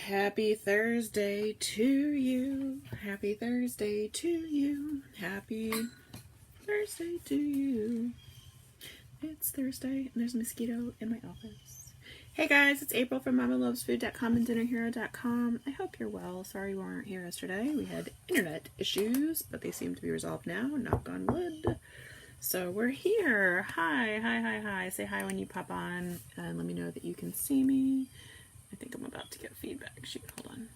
Happy Thursday to you. Happy Thursday to you. Happy Thursday to you. It's Thursday and there's a mosquito in my office. Hey guys, it's April from MamaLovesFood.com and DinnerHero.com. I hope you're well. Sorry we weren't here yesterday. We had internet issues, but they seem to be resolved now. Knock on wood. So we're here. Hi. Say hi when you pop on and let me know that you can see me. I think I'm about to get feedback. Shoot, hold on.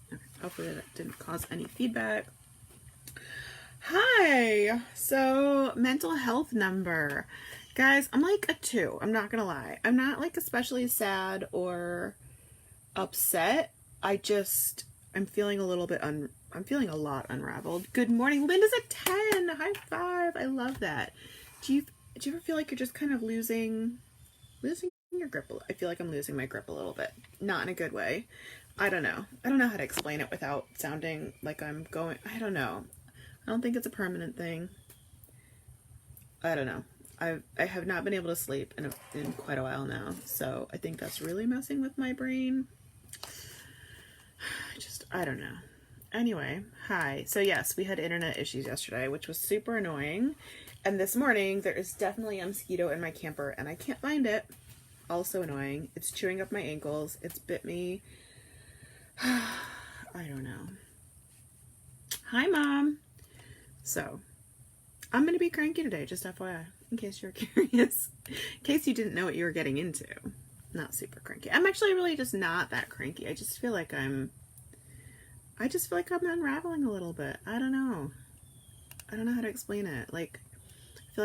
Okay, hopefully that didn't cause any feedback. Hi! So, mental health number. Guys, I'm like a 2. I'm not gonna lie. I'm not like especially sad or upset. I'm feeling a little bit I'm feeling a lot unraveled. Good morning. Linda's a 10. High five. I love that. Do you ever feel like you're just kind of losing your grip? I feel like I'm losing my grip a little bit. Not in a good way. I don't know how to explain it without sounding like I'm going, I don't know. I don't think it's a permanent thing. I don't know. I have not been able to sleep in quite a while now, so I think that's really messing with my brain. I don't know. Anyway, hi. So yes, we had internet issues yesterday, which was super annoying. And this morning, there is definitely a mosquito in my camper, and I can't find it. Also annoying. It's chewing up my ankles. It's bit me. I don't know. Hi, Mom. So, I'm going to be cranky today, just FYI, in case you're curious. In case you didn't know what you were getting into. Not super cranky. I'm actually really just not that cranky. I just feel like I'm unraveling a little bit. I don't know how to explain it. Like, I feel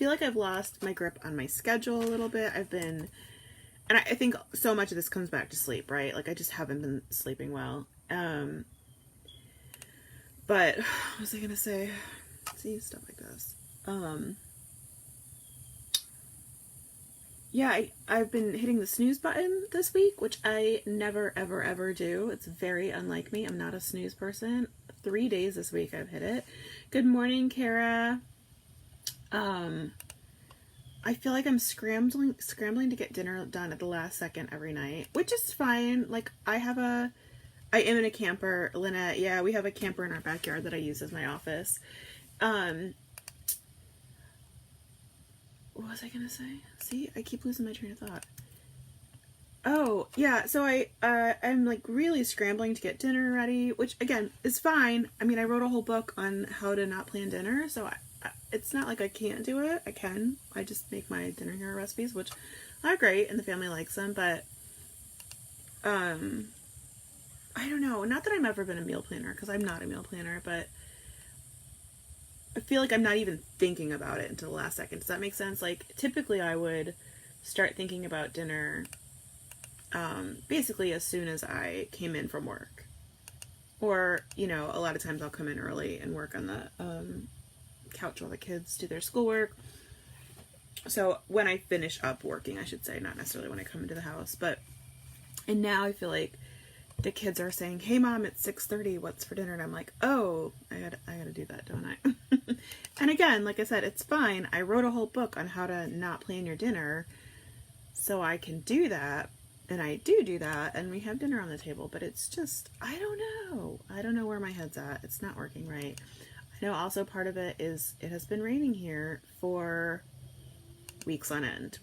like I've lost my grip on my schedule a little bit. And I think so much of this comes back to sleep, right? Like, I just haven't been sleeping well. But what was I gonna say? See, stuff like this. Yeah, I've been hitting the snooze button this week, which I never, ever do. It's very unlike me. I'm not a snooze person. 3 days this week I've hit it. Good morning, Kara. I feel like I'm scrambling to get dinner done at the last second every night, which is fine. Like, I am in a camper, Lynette. Yeah, we have a camper in our backyard that I use as my office. What was I gonna say? See, I keep losing my train of thought. Oh, yeah, so I'm like really scrambling to get dinner ready, which again is fine. I mean, I wrote a whole book on how to not plan dinner, so it's not like I can't do it. I can. I just make my dinner hero recipes, which are great and the family likes them, but I don't know. Not that I've ever been a meal planner, because I'm not a meal planner, but I feel like I'm not even thinking about it until the last second. Does that make sense? Like, typically I would start thinking about dinner basically as soon as I came in from work. Or, you know, a lot of times I'll come in early and work on the couch while the kids do their schoolwork. So when I finish up working, I should say, not necessarily when I come into the house. And now I feel like the kids are saying, "Hey Mom, it's 6:30, what's for dinner?" And I'm like, oh, I gotta do that, don't I? And again, like I said, it's fine. I wrote a whole book on how to not plan your dinner, so I can do that. And I do that, and we have dinner on the table, but it's just, I don't know where my head's at. It's not working right. I know also part of it is it has been raining here for weeks on end,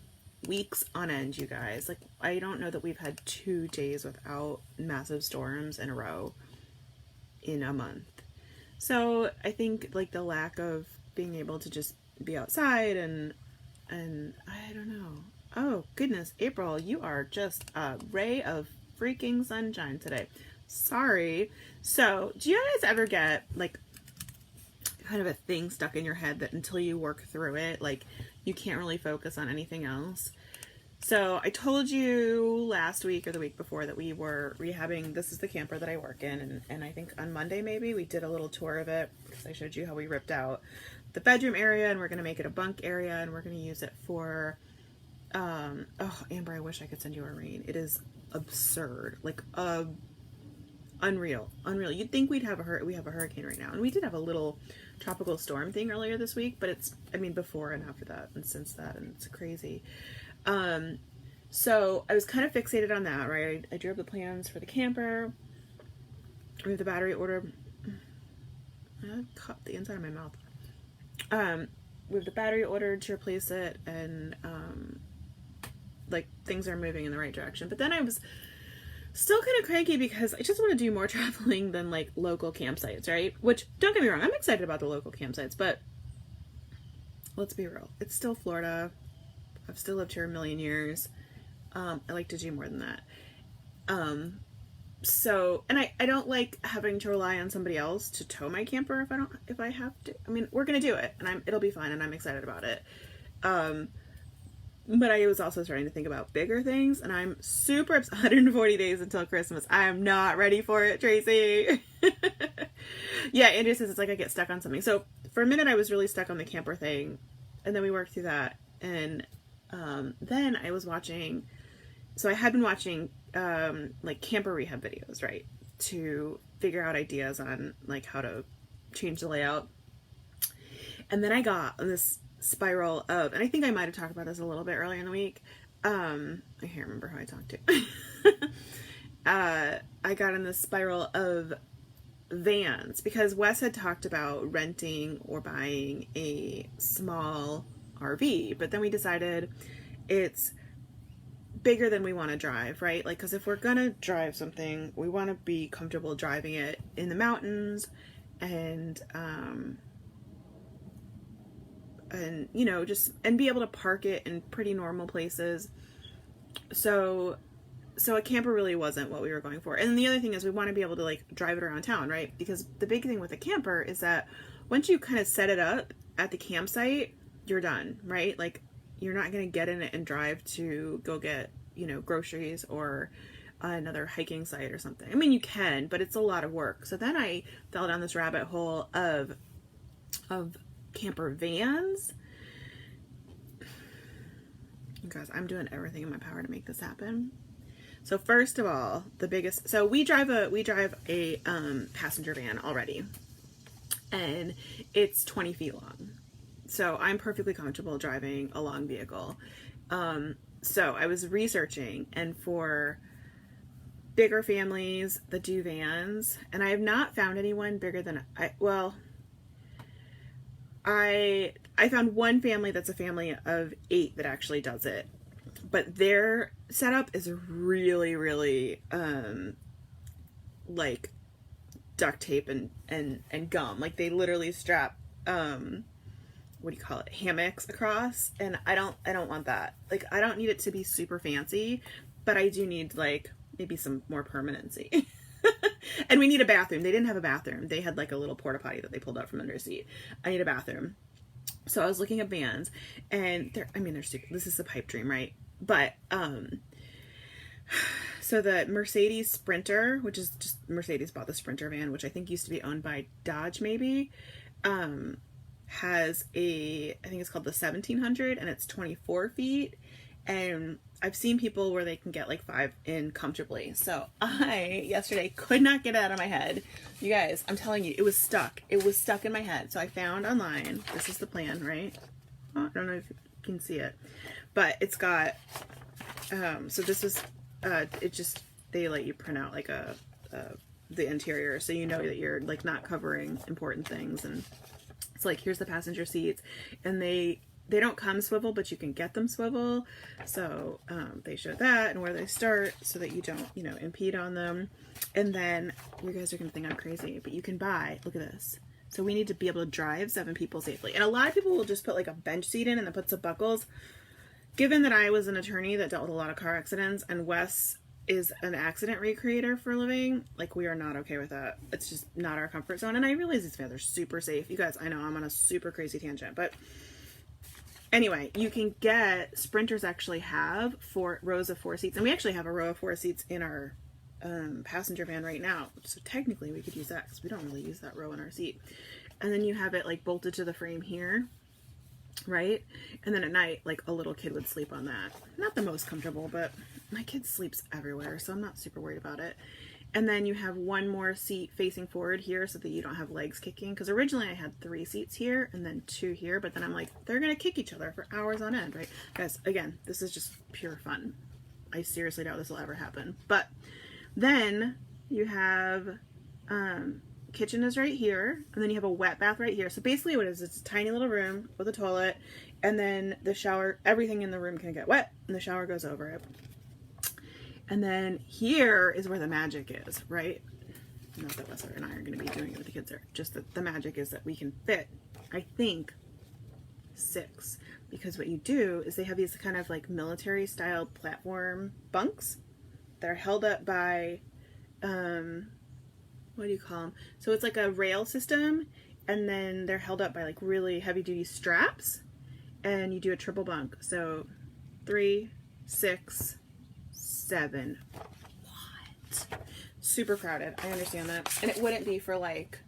you guys. Like, I don't know that we've had 2 days without massive storms in a row in a month. So I think like the lack of being able to just be outside and I don't know. Oh goodness, April, you are just a ray of freaking sunshine today. Sorry. So do you guys ever get like kind of a thing stuck in your head that until you work through it, like, you can't really focus on anything else? So I told you last week or the week before that we were rehabbing. This is the camper that I work in, and I think on Monday maybe we did a little tour of it because I showed you how we ripped out the bedroom area and we're going to make it a bunk area and we're going to use it for oh, Amber, I wish I could send you a rain. It is absurd. Like, unreal. You'd think we have a hurricane right now, and we did have a little tropical storm thing earlier this week, but it's, I mean, before and after that and since that, and it's crazy. So I was kind of fixated on that, right? I drew up the plans for the camper. We have the battery ordered. I caught the inside of my mouth. We have the battery ordered to replace it, and like things are moving in the right direction. But then I was still kind of cranky because I just want to do more traveling than like local campsites, right? Which, don't get me wrong, I'm excited about the local campsites, but let's be real. It's still Florida. I've still lived here a million years. I like to do more than that. So, and I don't like having to rely on somebody else to tow my camper if I have to. I mean, we're going to do it, and it'll be fine, and I'm excited about it. But I was also starting to think about bigger things, and I'm super upset. 140 days until Christmas. I am not ready for it, Tracy. Yeah, Andrea says it's like I get stuck on something. So for a minute, I was really stuck on the camper thing, and then we worked through that. And then I was watching, so I had been watching like camper rehab videos, right? To figure out ideas on like how to change the layout. And then I got on this spiral of, and I think I might have talked about this a little bit earlier in the week. I can't remember who I talked to. I got in this spiral of vans because Wes had talked about renting or buying a small RV, but then we decided it's bigger than we want to drive, right? Like, because if we're gonna drive something, we want to be comfortable driving it in the mountains, and you know, just, and be able to park it in pretty normal places. So a camper really wasn't what we were going for. And then the other thing is we want to be able to like drive it around town, right? Because the big thing with a camper is that once you kind of set it up at the campsite, you're done, right? Like, you're not going to get in it and drive to go get, you know, groceries or another hiking site or something. I mean, you can, but it's a lot of work. So then I fell down this rabbit hole of camper vans. Guys, I'm doing everything in my power to make this happen. So first of all, so we drive a passenger van already, and it's 20 feet long. So I'm perfectly comfortable driving a long vehicle. So I was researching, and for bigger families that do vans, and I have not found anyone bigger than I found one family that's a family of 8 that actually does it, but their setup is really, really like duct tape and gum. Like, they literally strap what do you call it, hammocks across, and I don't want that. Like, I don't need it to be super fancy, but I do need like maybe some more permanency. And we need a bathroom. They didn't have a bathroom. They had like a little porta potty that they pulled out from under a seat. I need a bathroom. So I was looking at vans, and they're super, this is a pipe dream, right? But so the Mercedes Sprinter, which is just, Mercedes bought the Sprinter van, which I think used to be owned by Dodge maybe, has I think it's called the 1700, and it's 24 feet. And I've seen people where they can get like 5 in comfortably. So I, yesterday, could not get it out of my head. You guys, I'm telling you, it was stuck. It was stuck in my head. So I found online, this is the plan, right? Oh, I don't know if you can see it, but it's got, so this is, it just, they let you print out like the interior, so you know that you're like not covering important things. And it's like, here's the passenger seats, and they don't come swivel, but you can get them swivel. So they show that and where they start so that you don't, you know, impede on them. And then you guys are going to think I'm crazy, but you can buy, look at this. So we need to be able to drive 7 people safely. And a lot of people will just put like a bench seat in and then put some buckles. Given that I was an attorney that dealt with a lot of car accidents, and Wes is an accident recreator for a living, like, we are not okay with that. It's just not our comfort zone. And I realize these vans are super safe. You guys, I know I'm on a super crazy tangent, but anyway, you can get, Sprinters actually have 4 rows of 4 seats, and we actually have a row of 4 seats in our passenger van right now. So technically we could use that because we don't really use that row in our seat. And then you have it like bolted to the frame here, right? And then at night, like, a little kid would sleep on that. Not the most comfortable, but my kid sleeps everywhere, so I'm not super worried about it. And then you have 1 more seat facing forward here so that you don't have legs kicking. Because originally I had 3 seats here and then 2 here, but then I'm like, they're going to kick each other for hours on end, right? Guys, again, this is just pure fun. I seriously doubt this will ever happen. But then you have, kitchen is right here, and then you have a wet bath right here. So basically what it is, it's a tiny little room with a toilet, and then the shower, everything in the room can get wet, and the shower goes over it. And then here is where the magic is, right? Not that Wesley and I are going to be doing it with the kids there. Just that the magic is that we can fit, I think, 6. Because what you do is they have these kind of like military style platform bunks that are held up by, what do you call them? So it's like a rail system, and then they're held up by like really heavy duty straps, and you do a triple bunk. So 3, 6, 7. What? Super crowded. I understand that. And it wouldn't be for like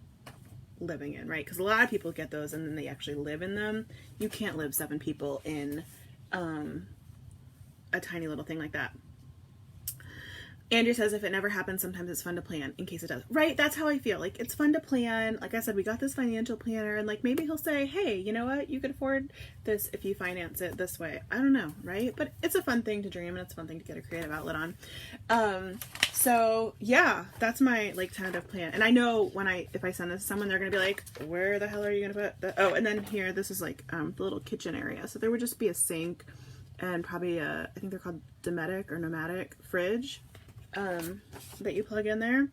living in, right? Because a lot of people get those and then they actually live in them. You can't live 7 people in a tiny little thing like that. Andrew says if it never happens, sometimes it's fun to plan in case it does. Right, that's how I feel. Like, it's fun to plan. Like I said, we got this financial planner, and like maybe he'll say, hey, you know what? You could afford this if you finance it this way. I don't know, right? But it's a fun thing to dream, and it's a fun thing to get a creative outlet on. So yeah, that's my like tentative plan. And I know if I send this to someone, they're gonna be like, where the hell are you gonna put the, oh, and then here, this is like the little kitchen area. So there would just be a sink and probably I think they're called Dometic or Nomadic fridge. That you plug in there.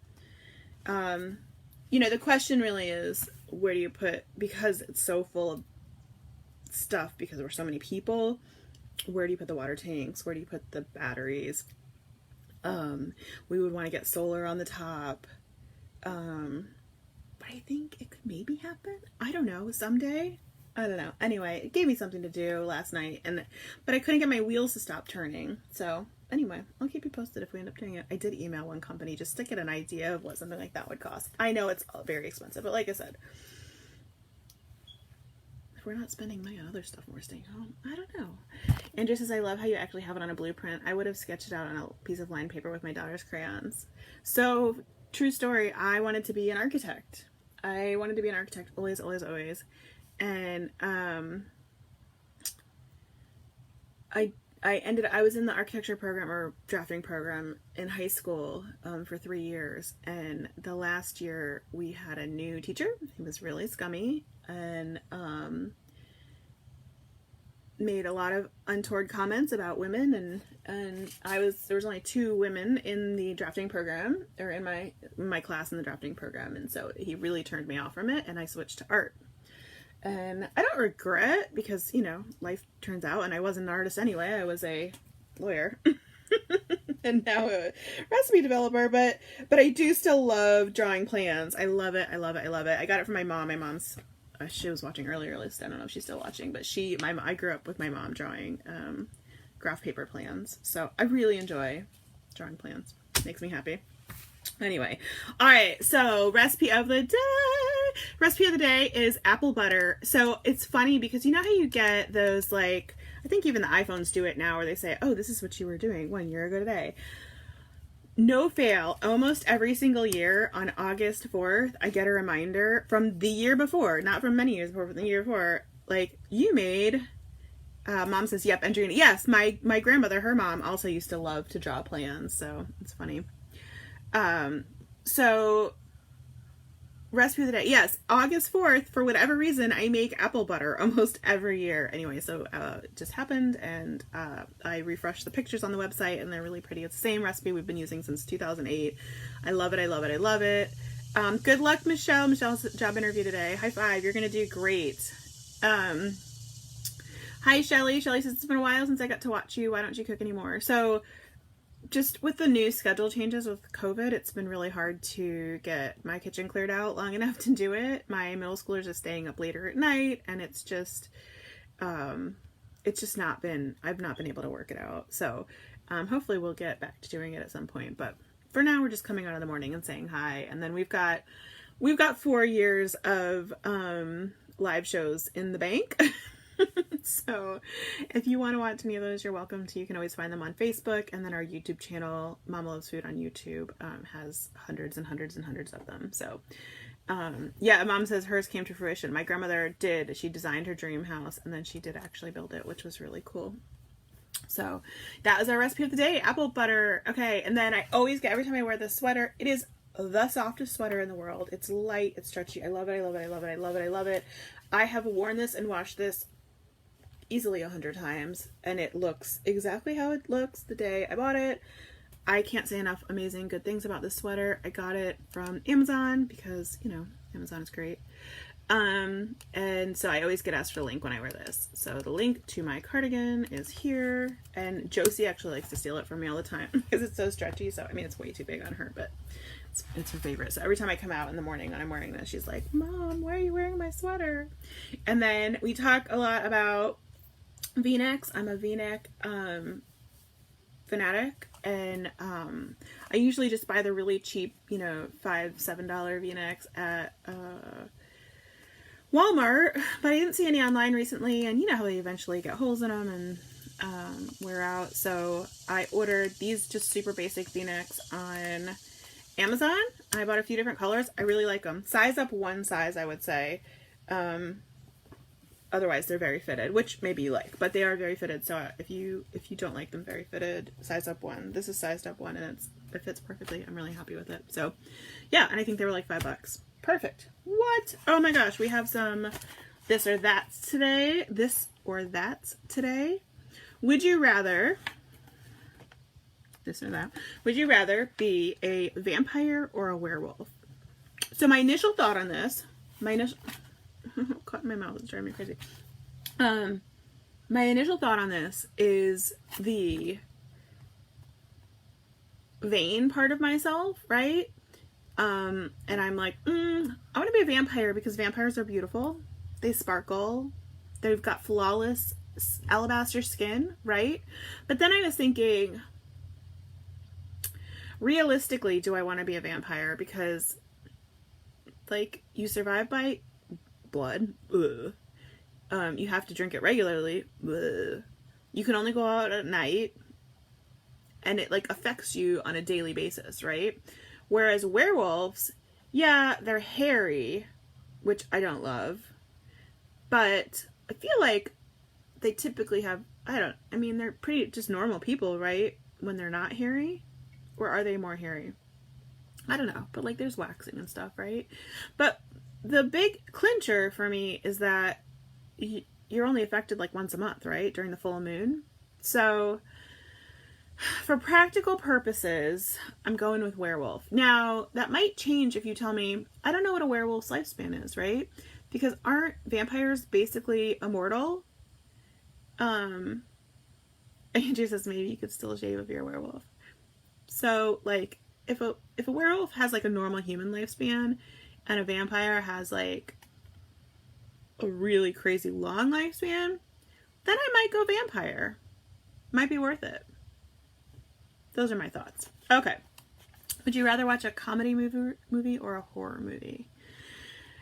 You know, the question really is, where do you put, because it's so full of stuff, because we're so many people, where do you put the water tanks? Where do you put the batteries? We would want to get solar on the top. But I think it could maybe happen. I don't know, someday. I don't know. Anyway, it gave me something to do last night, but I couldn't get my wheels to stop turning. So anyway, I'll keep you posted if we end up doing it. I did email one company just to get an idea of what something like that would cost. I know it's very expensive, but like I said, if we're not spending money on other stuff when we're staying home, I don't know. Andrew says, I love how you actually have it on a blueprint. I would have sketched it out on a piece of lined paper with my daughter's crayons. So, true story, I wanted to be an architect. Always, always, always. And I was in the architecture program or drafting program in high school for 3 years, and the last year we had a new teacher. He was really scummy and made a lot of untoward comments about women, and there was only 2 women in the drafting program, or in my class in the drafting program, and so he really turned me off from it, and I switched to art. And I don't regret, because, you know, life turns out, and I wasn't an artist anyway. I was a lawyer and now a recipe developer, but I do still love drawing plans. I love it. I love it. I love it. I got it from my mom. My mom's, she was watching earlier list. I don't know if she's still watching, but I grew up with my mom drawing graph paper plans. So I really enjoy drawing plans. Makes me happy. Anyway, all right, so recipe of the day is apple butter. So it's funny because you know how you get those, like, I think even the iPhones do it now, where they say, oh, this is what you were doing 1 year ago today. No fail, almost every single year on August 4th, I get a reminder from the year before, not from many years before, but the year before, like, you made, mom says, yep, Andrea. Yes, my grandmother, her mom also used to love to draw plans, so it's funny. So recipe of the day. Yes, August 4th, for whatever reason, I make apple butter almost every year. Anyway, so it just happened, and I refreshed the pictures on the website, and they're really pretty. It's the same recipe we've been using since 2008. I love it. I love it. I love it. Good luck, Michelle. Michelle's job interview today. High five. You're going to do great. Hi, Shelly. Shelly says, it's been a while since I got to watch you. Why don't you cook anymore? So just with the new schedule changes with COVID, it's been really hard to get my kitchen cleared out long enough to do it. My middle schoolers are staying up later at night, and it's just not been, I've not been able to work it out. So hopefully we'll get back to doing it at some point. But for now, we're just coming out in the morning and saying hi. And then we've got 4 years of live shows in the bank. So if you want to watch any of those, you're welcome to. You can always find them on Facebook, and then our YouTube channel, Mama Loves Food on YouTube, has hundreds and hundreds and hundreds of them. So yeah, Mom says hers came to fruition. My grandmother did. She designed her dream house, and then she did actually build it, which was really cool. So that is our recipe of the day, apple butter. Okay, and then I always get, every time I wear this sweater, it is the softest sweater in the world. It's light, it's stretchy. I love it, I love it, I love it, I love it, I love it. I have worn this and washed this easily 100 times, and it looks exactly how it looks the day I bought it. I can't say enough amazing good things about this sweater. I got it from Amazon because, you know, Amazon is great. And so I always get asked for the link when I wear this. So the link to my cardigan is here, and Josie actually likes to steal it from me all the time because it's so stretchy. So, I mean, it's way too big on her, but it's her favorite. So every time I come out in the morning and I'm wearing this, she's like, Mom, why are you wearing my sweater? And then we talk a lot about V-necks. I'm a V-neck, fanatic, and I usually just buy the really cheap, you know, $5-7 V-necks at Walmart, but I didn't see any online recently, and you know how they eventually get holes in them and wear out. So I ordered these just super basic V-necks on Amazon. I bought a few different colors. I really like them. Size up one size, I would say. Otherwise they're very fitted, which maybe you like, but they are very fitted. So if you don't like them very fitted, size up one. This is sized up one, and it fits perfectly. I'm really happy with it. So yeah, and I think they were like $5. Perfect. What? Oh my gosh, we have some this or that's today. This or that's today. Would you rather, this or that, would you rather be a vampire or a werewolf? So my initial thought on this, caught in my mouth, it's driving me crazy. My initial thought on this is the vain part of myself, right? And I'm like, I want to be a vampire because vampires are beautiful. They sparkle. They've got flawless alabaster skin, right? But then I was thinking, realistically, do I want to be a vampire? Because, like, you survive by blood. Ugh. You have to drink it regularly. Ugh. You can only go out at night. And it, like, affects you on a daily basis, right? Whereas werewolves, yeah, they're hairy, which I don't love, but I feel like they typically have, I mean, they're pretty just normal people, right? When they're not hairy, or are they more hairy? I don't know, but like there's waxing and stuff, right? But the big clincher for me is that you're only affected like once a month, right? During the full moon. So for practical purposes, I'm going with werewolf. Now, that might change if you tell me, I don't know what a werewolf's lifespan is, right? Because aren't vampires basically immortal? Andrew says maybe you could still shave if you're a werewolf. So, like, if a werewolf has like a normal human lifespan and a vampire has like a really crazy long lifespan, then I might go vampire. Might be worth it. Those are my thoughts. Okay. Would you rather watch a comedy movie or a horror movie?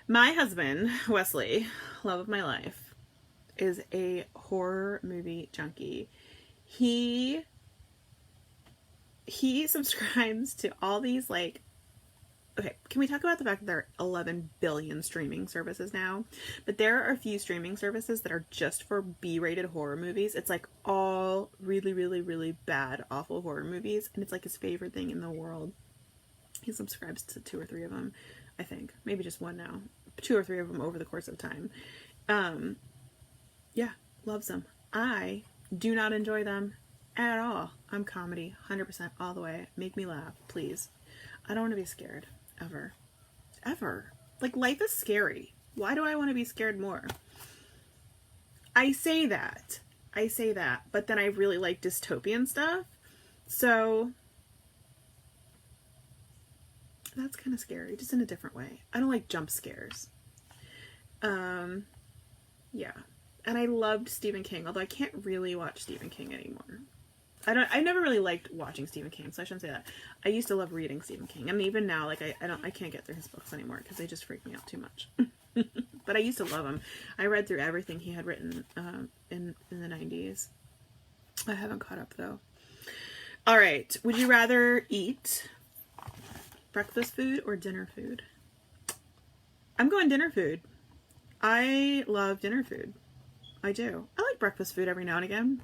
My husband, Wesley, love of my life, is a horror movie junkie. He subscribes to all these, like, okay, can we talk about the fact that there are 11 billion streaming services now? But there are a few streaming services that are just for B-rated horror movies. It's like all really, really, really bad, awful horror movies. And it's like his favorite thing in the world. He subscribes to 2 or 3 of them, I think. Maybe just 1 now. 2 or 3 of them over the course of time. Yeah, loves them. I do not enjoy them at all. I'm comedy, 100% all the way. Make me laugh, please. I don't want to be scared. Ever. Ever. Like, life is scary. Why do I want to be scared more? I say that, but then I really like dystopian stuff. So, that's kind of scary, just in a different way. I don't like jump scares. Yeah. And I loved Stephen King, although I can't really watch Stephen King anymore. I never really liked watching Stephen King, so I shouldn't say that. I used to love reading Stephen King. I mean, even now, like, I can't get through his books anymore because they just freak me out too much. But I used to love him. I read through everything he had written in the 90s. I haven't caught up, though. All right. Would you rather eat breakfast food or dinner food? I'm going dinner food. I love dinner food. I do. I like breakfast food every now and again.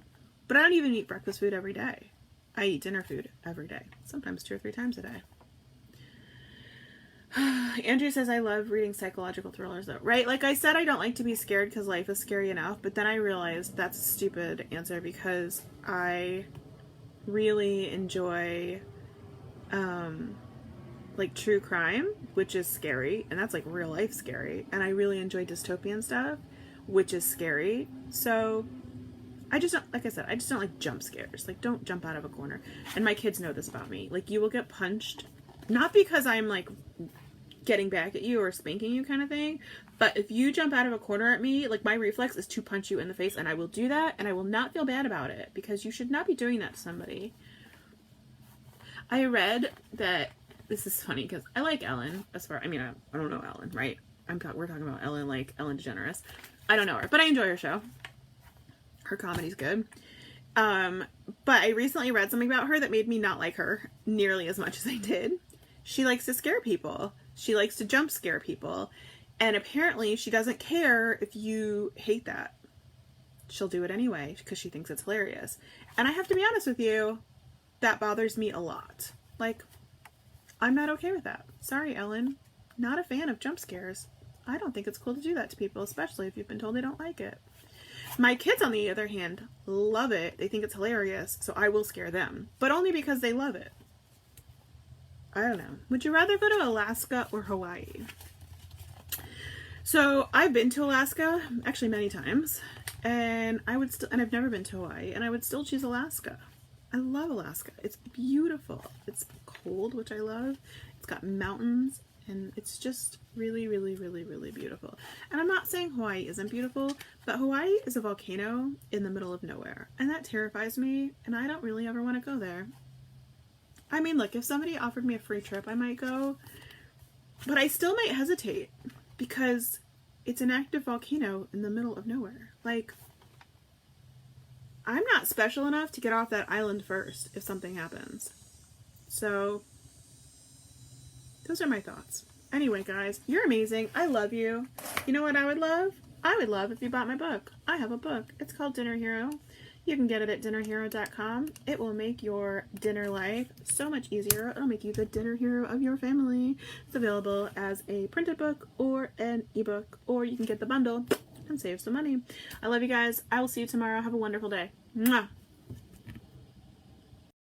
But I don't even eat breakfast food every day. I eat dinner food every day, sometimes 2 or 3 times a day. Andrew says, I love reading psychological thrillers though, right? Like I said, I don't like to be scared because life is scary enough, but then I realized that's a stupid answer because I really enjoy like true crime, which is scary, and that's like real life scary, and I really enjoy dystopian stuff, which is scary. So I just don't, like I said, I just don't like jump scares. Like, don't jump out of a corner. And my kids know this about me. Like, you will get punched, not because I'm like getting back at you or spanking you kind of thing, but if you jump out of a corner at me, like my reflex is to punch you in the face, and I will do that, and I will not feel bad about it, because you should not be doing that to somebody. I read that, this is funny because I like Ellen, as far, I mean, I don't know Ellen, right? We're talking about Ellen, like Ellen DeGeneres. I don't know her, but I enjoy her show. Her comedy's good. But I recently read something about her that made me not like her nearly as much as I did. She likes to scare people. She likes to jump scare people. And apparently she doesn't care if you hate that. She'll do it anyway because she thinks it's hilarious. And I have to be honest with you, that bothers me a lot. Like, I'm not okay with that. Sorry, Ellen. Not a fan of jump scares. I don't think it's cool to do that to people, especially if you've been told they don't like it. My kids, on the other hand, love it. They think it's hilarious, so I will scare them. But only because they love it. I don't know. Would you rather go to Alaska or Hawaii? So, I've been to Alaska, actually many times, and I've never been to Hawaii, and I would still choose Alaska. I love Alaska. It's beautiful. It's cold, which I love. It's got mountains, and it's just really, really, really, really beautiful. And I'm not saying Hawaii isn't beautiful, but Hawaii is a volcano in the middle of nowhere, and that terrifies me, and I don't really ever want to go there. I mean, look, if somebody offered me a free trip, I might go, but I still might hesitate, because it's an active volcano in the middle of nowhere. Like, I'm not special enough to get off that island first if something happens. So, those are my thoughts. Anyway, guys, you're amazing. I love you. You know what I would love? I would love if you bought my book. I have a book. It's called Dinner Hero. You can get it at dinnerhero.com. It will make your dinner life so much easier. It'll make you the dinner hero of your family. It's available as a printed book or an ebook, or you can get the bundle and save some money. I love you guys. I will see you tomorrow. Have a wonderful day. Mwah.